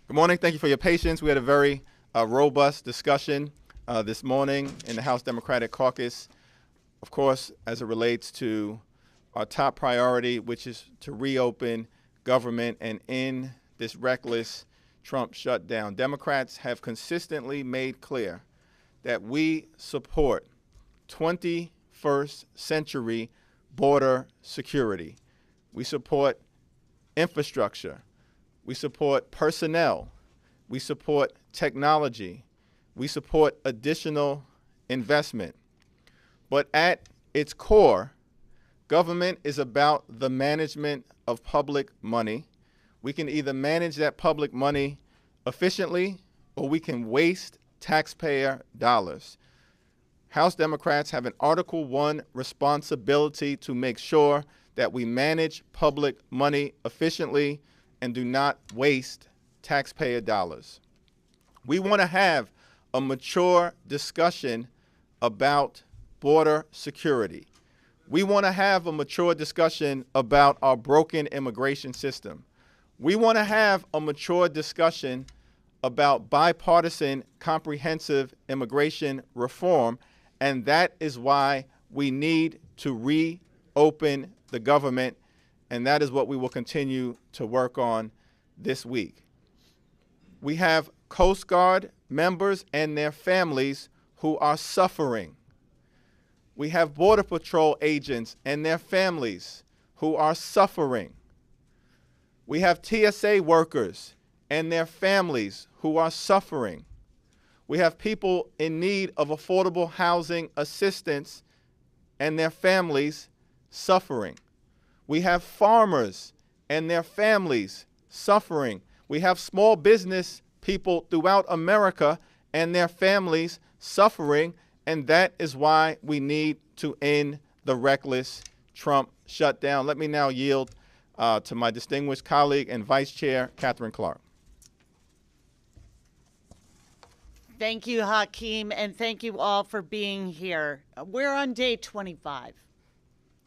Good morning. Thank you for your patience. We had a very robust discussion this morning in the House Democratic Caucus, of course, as it relates to our top priority, which is to reopen government and end this reckless Trump shutdown. Democrats have consistently made clear that we support 21st century border security. We support infrastructure. We support personnel. We support technology. We support additional investment. But at its core, government is about the management of public money. We can either manage that public money efficiently or we can waste taxpayer dollars. House Democrats have an Article I responsibility to make sure that we manage public money efficiently and do not waste taxpayer dollars. We want to have a mature discussion about border security. We want to have a mature discussion about our broken immigration system. We want to have a mature discussion about bipartisan comprehensive immigration reform, and that is why we need to reopen the government, and that is what we will continue to work on this week. We have Coast Guard members and their families who are suffering. We have Border Patrol agents and their families who are suffering. We have TSA workers and their families who are suffering. We have people in need of affordable housing assistance and their families suffering. We have farmers and their families suffering. We have small business people throughout America and their families suffering, and that is why we need to end the reckless Trump shutdown. Let me now yield to my distinguished colleague and Vice Chair, Catherine Clark. Thank you, Hakeem, and thank you all for being here. We're on day 25.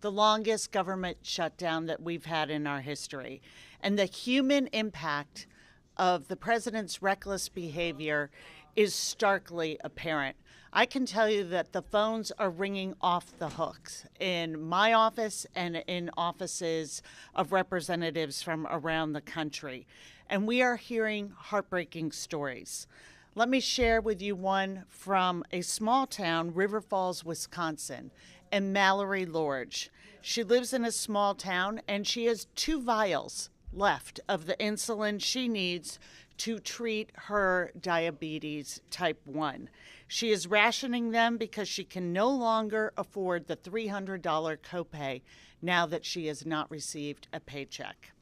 The longest government shutdown that we've had in our history. And the human impact of the president's reckless behavior is starkly apparent. I can tell you that the phones are ringing off the hooks in my office and in offices of representatives from around the country. And we are hearing heartbreaking stories. Let me share with you one from a small town, River Falls, Wisconsin, and Mallory Lorge. She lives in a small town and she has 2 vials left of the insulin she needs to treat her diabetes type 1. She is rationing them because she can no longer afford the $300 copay now that she has not received a paycheck.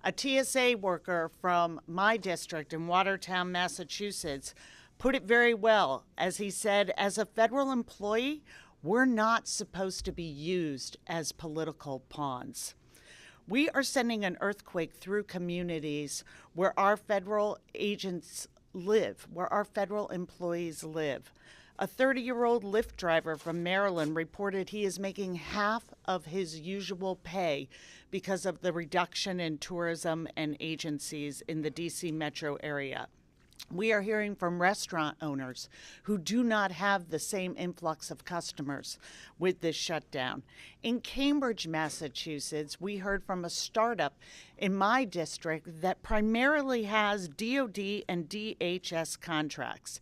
A TSA worker from my district in Watertown, Massachusetts, put it very well as he said, as a federal employee, we're not supposed to be used as political pawns. We are sending an earthquake through communities where our federal agents live, where our federal employees live. A 30-year-old Lyft driver from Maryland reported he is making half of his usual pay because of the reduction in tourism and agencies in the DC metro area. We are hearing from restaurant owners who do not have the same influx of customers with this shutdown. In Cambridge, Massachusetts, we heard from a startup in my district that primarily has DOD and DHS contracts.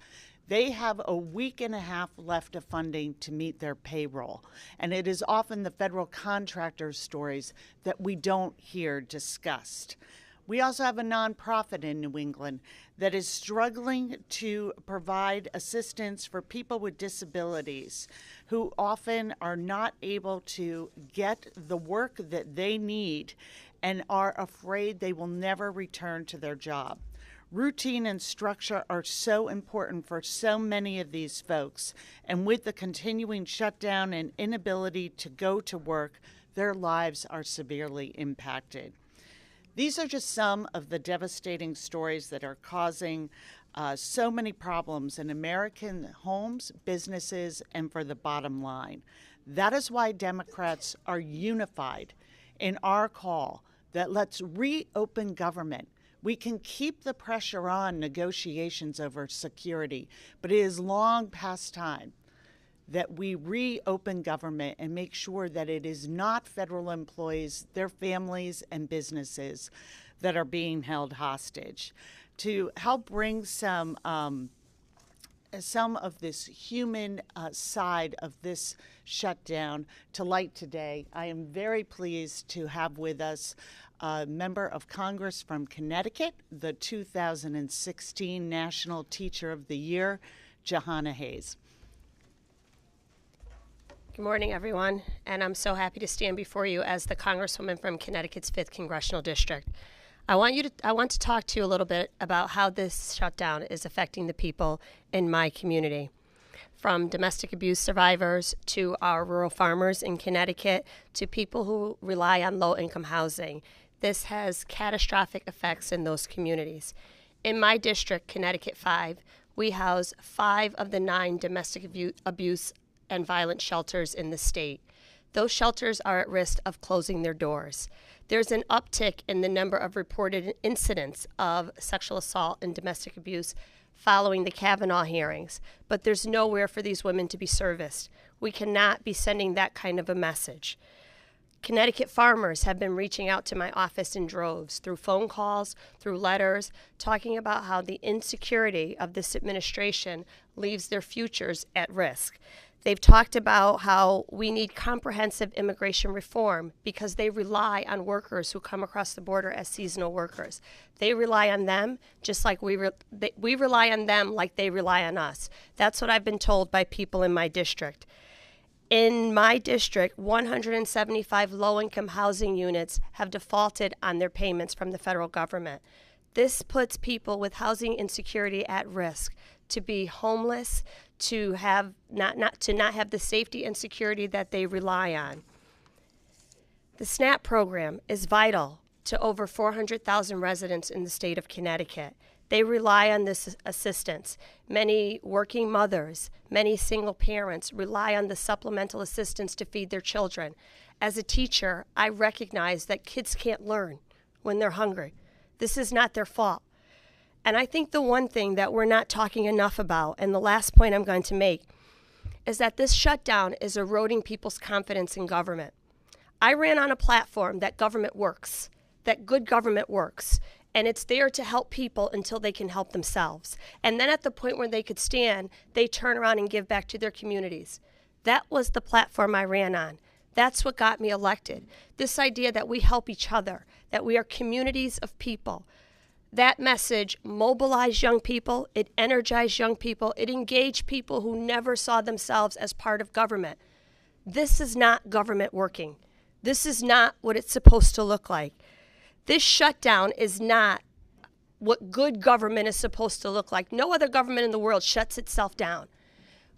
They have a week and a half left of funding to meet their payroll. And it is often the federal contractors' stories that we don't hear discussed. We also have a nonprofit in New England that is struggling to provide assistance for people with disabilities who often are not able to get the work that they need and are afraid they will never return to their job. Routine and structure are so important for so many of these folks, and with the continuing shutdown and inability to go to work, their lives are severely impacted. These are just some of the devastating stories that are causing so many problems in American homes, businesses, and for the bottom line. That is why Democrats are unified in our call that let's reopen government. We can keep the pressure on negotiations over security, but it is long past time that we reopen government and make sure that it is not federal employees, their families, and businesses that are being held hostage. To help bring some of this human side of this shutdown to light today, I am very pleased to have with us a member of Congress from Connecticut, the 2016 National Teacher of the Year, Jahana Hayes. Good morning, everyone, and I'm so happy to stand before you as the Congresswoman from Connecticut's 5th Congressional District. I want to talk to you a little bit about how this shutdown is affecting the people in my community. From domestic abuse survivors to our rural farmers in Connecticut to people who rely on low-income housing. This has catastrophic effects in those communities. In my district, Connecticut 5, we house 5 of the 9 domestic abuse and violent shelters in the state. Those shelters are at risk of closing their doors. There's an uptick in the number of reported incidents of sexual assault and domestic abuse following the Kavanaugh hearings, but there's nowhere for these women to be serviced. We cannot be sending that kind of a message. Connecticut farmers have been reaching out to my office in droves through phone calls, through letters, talking about how the insecurity of this administration leaves their futures at risk. They've talked about how we need comprehensive immigration reform because they rely on workers who come across the border as seasonal workers. They rely on them just like we rely on them like they rely on us. That's what I've been told by people in my district. In my district, 175 low-income housing units have defaulted on their payments from the federal government. This puts people with housing insecurity at risk to be homeless, to have not have the safety and security that they rely on. The SNAP program is vital to over 400,000 residents in the state of Connecticut. They rely on this assistance. Many working mothers, many single parents rely on the supplemental assistance to feed their children. As a teacher, I recognize that kids can't learn when they're hungry. This is not their fault. And I think the one thing that we're not talking enough about, and the last point I'm going to make, is that this shutdown is eroding people's confidence in government. I ran on a platform that government works, that good government works, and it's there to help people until they can help themselves. And then at the point where they could stand, they turn around and give back to their communities. That was the platform I ran on. That's what got me elected. This idea that we help each other, that we are communities of people. That message mobilized young people, it energized young people, it engaged people who never saw themselves as part of government. This is not government working. This is not what it's supposed to look like. This shutdown is not what good government is supposed to look like. No other government in the world shuts itself down.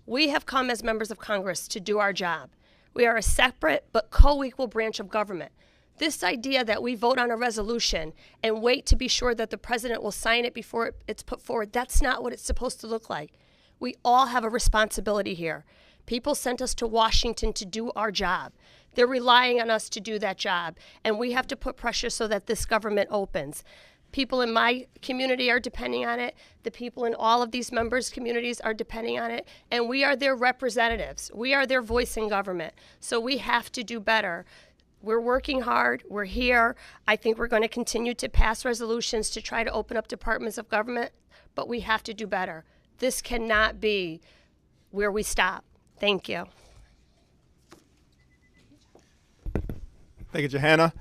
We have come as members of Congress to do our job. We are a separate but co-equal branch of government. This idea that we vote on a resolution and wait to be sure that the president will sign it before it's put forward, that's not what it's supposed to look like. We all have a responsibility here. People sent us to Washington to do our job. They're relying on us to do that job, and we have to put pressure so that this government opens. People in my community are depending on it. The people in all of these members' communities are depending on it, and we are their representatives. We are their voice in government, so we have to do better. We're working hard. We're here. I think we're going to continue to pass resolutions to try to open up departments of government, but we have to do better. This cannot be where we stop. Thank you. Thank you, Johanna.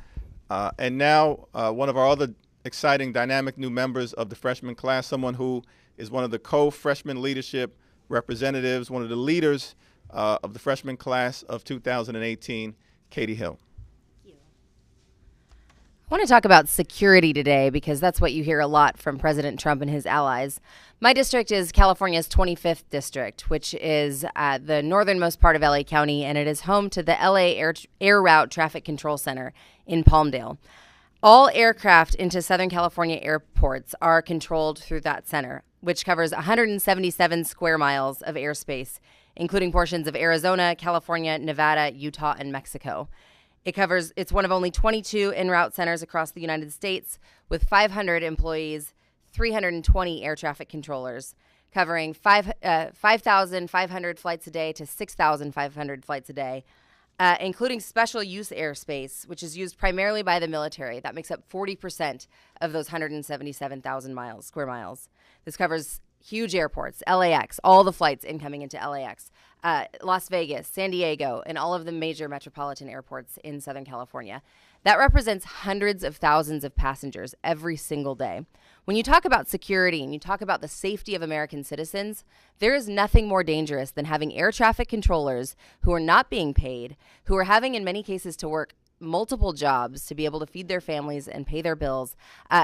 And now one of our other exciting, dynamic new members of the freshman class, someone who is one of the co-freshman leadership representatives, one of the leaders of the freshman class of 2018, Katie Hill. I want to talk about security today because that's what you hear a lot from President Trump and his allies. My district is California's 25th district, which is the northernmost part of LA County, and it is home to the LA Air Route Traffic Control Center in Palmdale. All aircraft into Southern California airports are controlled through that center, which covers 177 square miles of airspace, including portions of Arizona, California, Nevada, Utah, and Mexico. It's one of only 22 en route centers across the United States with 500 employees, 320 air traffic controllers, covering 5,500 flights a day to 6,500 flights a day, including special use airspace, which is used primarily by the military. That makes up 40% of those 177,000 square miles. This covers huge airports, LAX, all the flights incoming into LAX, Las Vegas, San Diego, and all of the major metropolitan airports in Southern California. That represents hundreds of thousands of passengers every single day. When you talk about security and you talk about the safety of American citizens, there is nothing more dangerous than having air traffic controllers who are not being paid, who are having, in many cases, to work multiple jobs to be able to feed their families and pay their bills,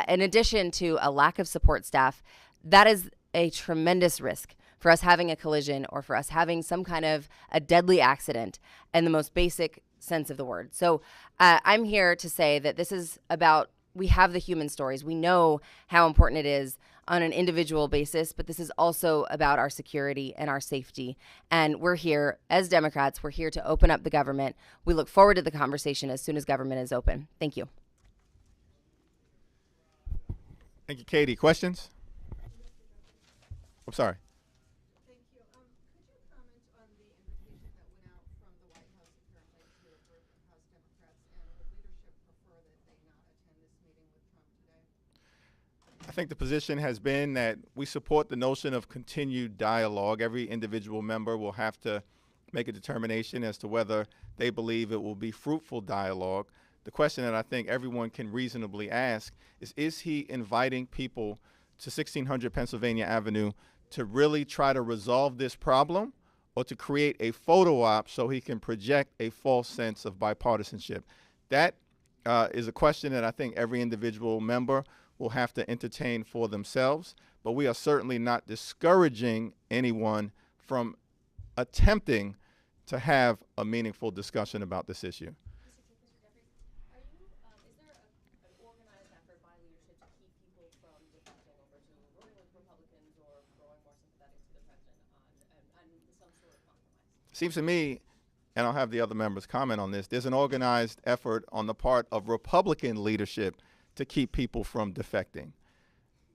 in addition to a lack of support staff. That is a tremendous risk for us having a collision or for us having some kind of a deadly accident in the most basic sense of the word. So I'm here to say that this is about, we have the human stories. We know how important it is on an individual basis, but this is also about our security and our safety. And we're here as Democrats, we're here to open up the government. We look forward to the conversation as soon as government is open. Thank you. Thank you, Katie. Questions? I'm sorry. Thank you. Could you comment on the invitation that went out from the White House apparently to a group of House Democrats, and would leadership prefer that they not attend this meeting with Trump today? I think the position has been that we support the notion of continued dialogue. Every individual member will have to make a determination as to whether they believe it will be fruitful dialogue. The question that I think everyone can reasonably ask is he inviting people to 1600 Pennsylvania Avenue to really try to resolve this problem, or to create a photo op so he can project a false sense of bipartisanship? That is a question that I think every individual member will have to entertain for themselves, but we are certainly not discouraging anyone from attempting to have a meaningful discussion about this issue. Seems to me, and I'll have the other members comment on this, there's an organized effort on the part of Republican leadership to keep people from defecting.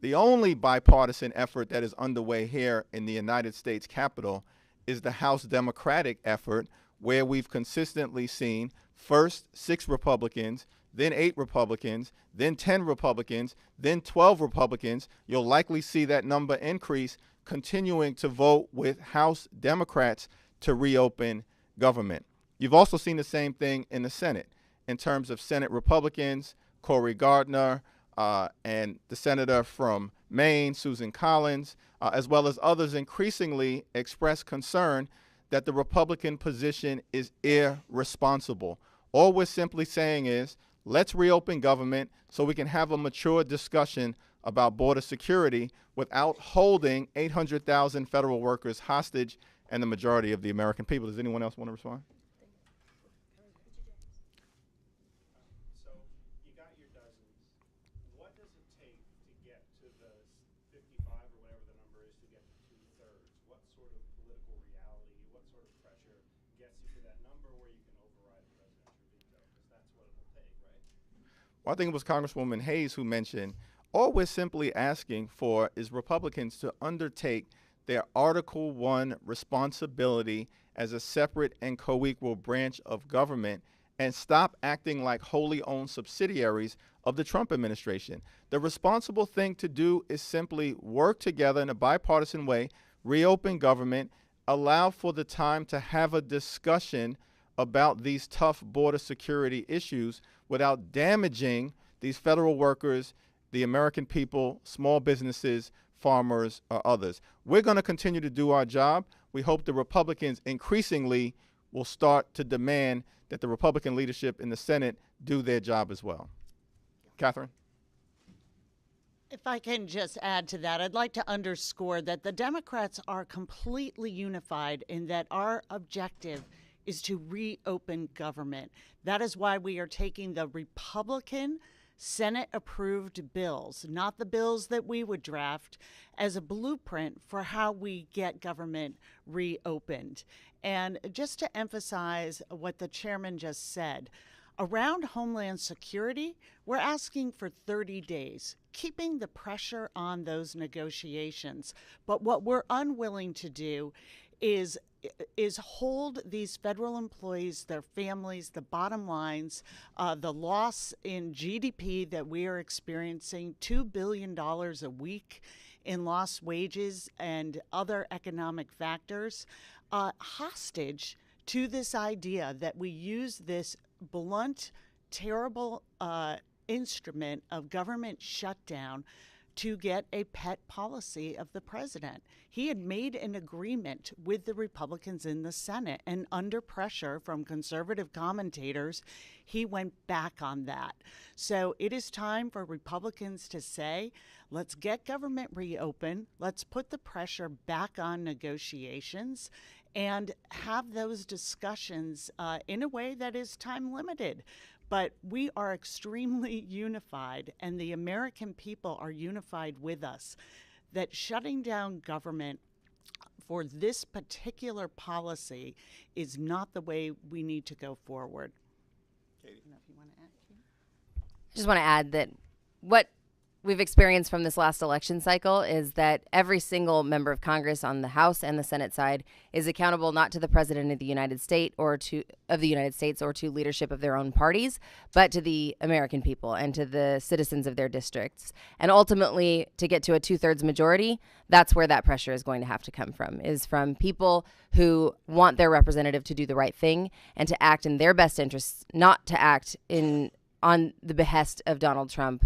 The only bipartisan effort that is underway here in the United States Capitol is the House Democratic effort, where we've consistently seen first 6 Republicans, then 8 Republicans, then 10 Republicans, then 12 Republicans. You'll likely see that number increase, continuing to vote with House Democrats to reopen government. You've also seen the same thing in the Senate in terms of Senate Republicans, Cory Gardner, and the senator from Maine, Susan Collins, as well as others, increasingly express concern that the Republican position is irresponsible. All we're simply saying is, let's reopen government so we can have a mature discussion about border security without holding 800,000 federal workers hostage and the majority of the American people. Does anyone else want to respond? So you got your dozens. What does it take to get to the 55 or whatever the number is to get to 2/3? What sort of political reality, what sort of pressure gets you to that number where you can override the presidential veto? Because that's what it'll take, right? Well, I think it was Congresswoman Hayes who mentioned, all we're simply asking for is Republicans to undertake their Article I responsibility as a separate and co-equal branch of government and stop acting like wholly owned subsidiaries of the Trump administration. The responsible thing to do is simply work together in a bipartisan way, reopen government, allow for the time to have a discussion about these tough border security issues without damaging these federal workers, the American people, small businesses, farmers, or others. We're going to continue to do our job. We hope the Republicans increasingly will start to demand that the Republican leadership in the Senate do their job as well. Catherine? If I can just add to that, I'd like to underscore that the Democrats are completely unified in that our objective is to reopen government. That is why we are taking the Republican Senate-approved bills, not the bills that we would draft, as a blueprint for how we get government reopened. And just to emphasize what the chairman just said, around Homeland Security, we're asking for 30 days, keeping the pressure on those negotiations. But what we're unwilling to do is hold these federal employees, their families, the bottom lines, the loss in GDP that we are experiencing, $2 billion a week in lost wages and other economic factors, hostage to this idea that we use this blunt, terrible instrument of government shutdown to get a pet policy of the president. He had made an agreement with the Republicans in the Senate, and under pressure from conservative commentators, he went back on that. So it is time for Republicans to say, let's get government reopened, let's put the pressure back on negotiations, and have those discussions in a way that is time limited. But we are extremely unified, and the American people are unified with us, that shutting down government for this particular policy is not the way we need to go forward. Katie? I just want to add that what we've experienced from this last election cycle is that every single member of Congress on the House and the Senate side is accountable not to the President of the United States or to leadership of their own parties, but to the American people and to the citizens of their districts. And ultimately, to get to a 2/3 majority, that's where that pressure is going to have to come from, is from people who want their representative to do the right thing and to act in their best interests, not to act on the behest of Donald Trump,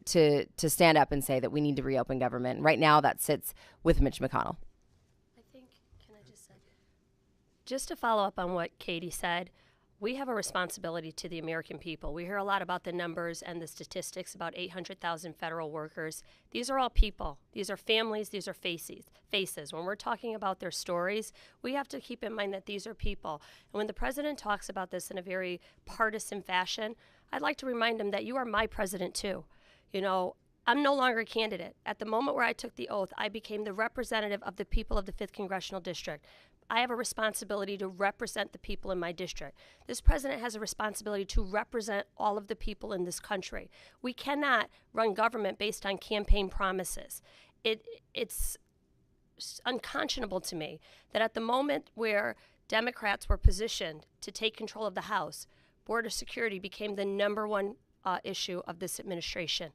to stand up and say that we need to reopen government. Right now, that sits with Mitch McConnell. I think, can I just say, just to follow up on what Katie said, we have a responsibility to the American people. We hear a lot about the numbers and the statistics about 800,000 federal workers. These are all people. These are families. These are faces. When we're talking about their stories, we have to keep in mind that these are people. And when the president talks about this in a very partisan fashion, I'd like to remind him that you are my president too. You know, I'm no longer a candidate. At the moment where I took the oath, I became the representative of the people of the 5th Congressional District. I have a responsibility to represent the people in my district. This president has a responsibility to represent all of the people in this country. We cannot run government based on campaign promises. It's unconscionable to me that at the moment where Democrats were positioned to take control of the House, border security became the #1 issue of this administration.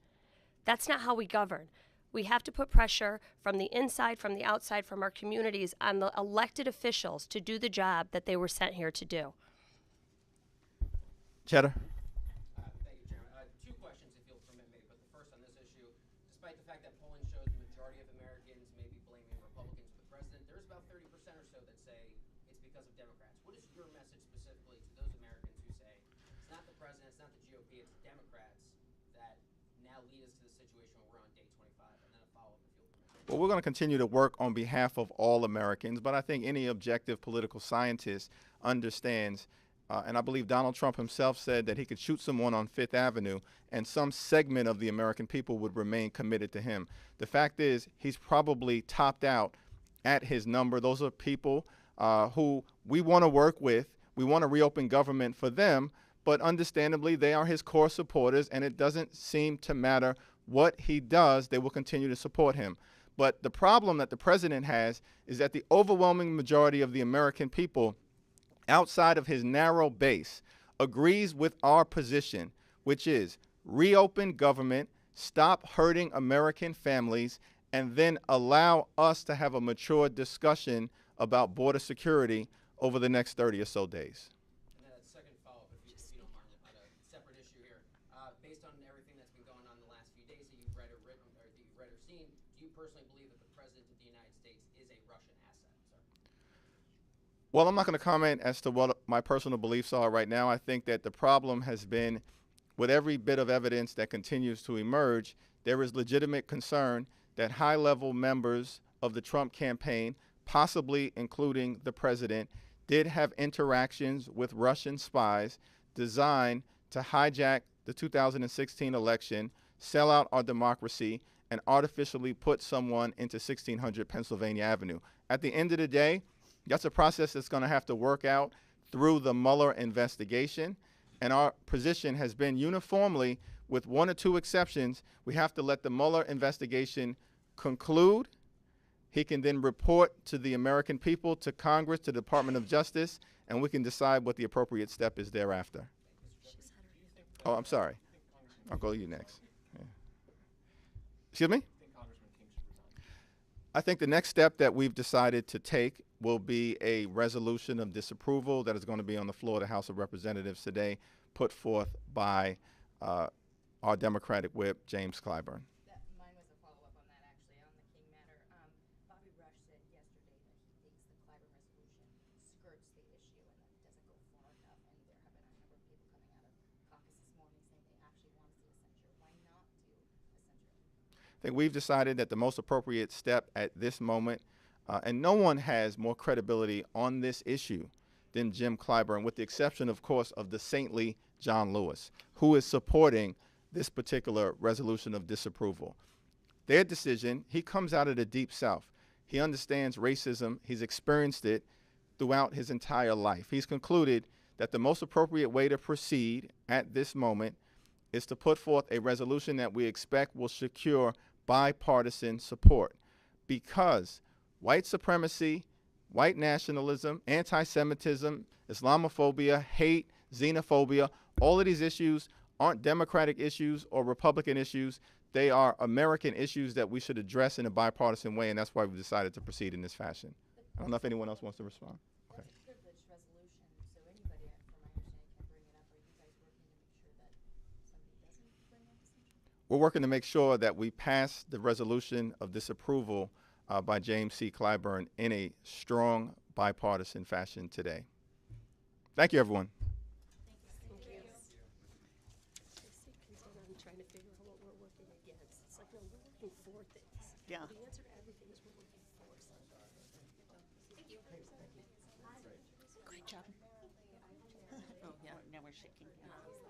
That's not how we govern. We have to put pressure from the inside, from the outside, from our communities on the elected officials to do the job that they were sent here to do. Cheddar? Thank you, Chairman. Two questions, if you'll permit me. But the first on this issue, despite the fact that polling shows the majority of Americans may be blaming Republicans for the president, there's about 30% or so that say it's because of Democrats. What is your message specifically to those Americans who say it's not the president, it's not the GOP, it's Democrats that now lead us to the situation where we're on day 25? And then a follow-up, if you'll permit me. Well, we're going to continue to work on behalf of all Americans, but I think any objective political scientist understands, and I believe Donald Trump himself said that he could shoot someone on Fifth Avenue and some segment of the American people would remain committed to him. The fact is, he's probably topped out at his number. Those are people who we want to work with. We want to reopen government for them, but understandably, they are his core supporters, and it doesn't seem to matter what he does, they will continue to support him. But the problem that the president has is that the overwhelming majority of the American people outside of his narrow base agrees with our position, which is reopen government, stop hurting American families, and then allow us to have a mature discussion about border security over the next 30 or so days. And then a second follow-up, if you don't mind, on a separate issue here. Based on everything that's been going on the last few days that you've read or written, or that you've read or seen, do you personally believe that the President of the United States is a Russian asset, sir? Well, I'm not going to comment as to what my personal beliefs are right now. I think that the problem has been with every bit of evidence that continues to emerge, there is legitimate concern that high-level members of the Trump campaign, possibly including the president, did have interactions with Russian spies designed to hijack the 2016 election, sell out our democracy, and artificially put someone into 1600 Pennsylvania Avenue. At the end of the day, that's a process that's going to have to work out through the Mueller investigation. And our position has been uniformly, with one or two exceptions, we have to let the Mueller investigation conclude. He can then report to the American people, to Congress, to the Department of Justice, and we can decide what the appropriate step is thereafter. Oh, I'm sorry. I'll go to you next. Yeah. Excuse me? I think the next step that we've decided to take will be a resolution of disapproval that is going to be on the floor of the House of Representatives today, put forth by our Democratic whip, James Clyburn. Mine was a follow-up on that, actually, on the King matter. Bobby Rush said yesterday that he thinks the Clyburn resolution skirts the issue and that it doesn't go far enough. And there have been a number of people coming out of caucus this morning saying they actually want to see a censure. Why not do a censure? I think we've decided that the most appropriate step at this moment, and no one has more credibility on this issue than Jim Clyburn, with the exception, of course, of the saintly John Lewis, who is supporting this particular resolution of disapproval. Their decision, he comes out of the Deep South. He understands racism. He's experienced it throughout his entire life. He's concluded that the most appropriate way to proceed at this moment is to put forth a resolution that we expect will secure bipartisan support, because white supremacy, white nationalism, anti-Semitism, Islamophobia, hate, xenophobia, all of these issues aren't Democratic issues or Republican issues. They are American issues that we should address in a bipartisan way, and that's why we've decided to proceed in this fashion. I don't know if anyone else wants to respond. Okay. That's a privileged resolution, so anybody, from my understanding, can bring it up. Are you guys working to make sure that somebody doesn't bring up the censure? We're working to make sure that we pass the resolution of disapproval by James C. Clyburn in a strong bipartisan fashion today. Thank you, everyone. I'm trying to figure out what we're working against. It's like, no, we're working for things. Yeah. The answer to everything is we're working for something. Thank you. Great job. Oh, yeah, now we're shaking hands.